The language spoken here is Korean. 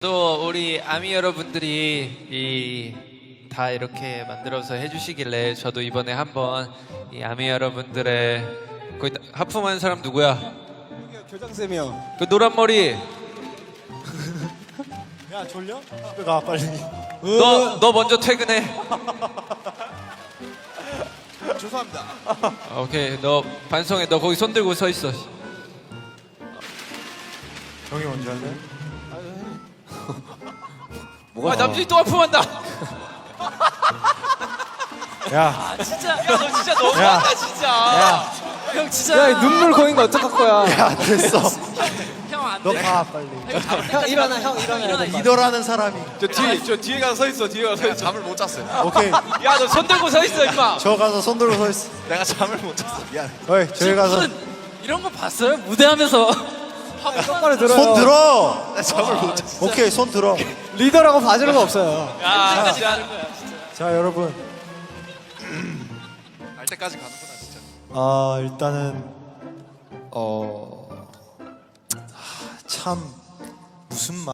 또 우리 아미 여러분들이 다 이렇게 만들어서 해주시길래 저도 이번에 한번 이 아미 여러분들의 거의 하품하는 사람 누구야? 교장쌤이요. 그 노란 머리. 야 졸려? 집에 가 빨리. 너 먼저 퇴근해. 죄송합니다. 오케이, 너 반성해. 너 거기 손 들고 서 있어. 형이 먼저 할래? 아, 남준이 또 하품한다. 야, 진짜, 야, 너 진짜 너무한다, 진짜. 형 진짜. 야, 눈물 고인 거 어떡할 거야? 야 됐어. 형 안 너 돼. 가 빨리. 형 일어나, 형 일어나. 리더라는 사람이. 저 뒤에 가서 서 있어. 뒤에 가서 서 있어. 잠을 못 잤어요. 오케이. 야, 너 손 들고 서 있어, 임마. 저 가서 손 들고 서 있어. 내가 잠을 못 잤어. 미안. 어이 저기 가서 이런 거 봤어요? 무대하면서 똑바로 들어요. 손 들어. 나 잠을 못 잤어. 오케이 손 들어. 리더라고 봐주는 거 없어요. 야, 진짜. 자 여러분. 알 때까지 가는구나, 진짜. 일단은 참 무슨 말.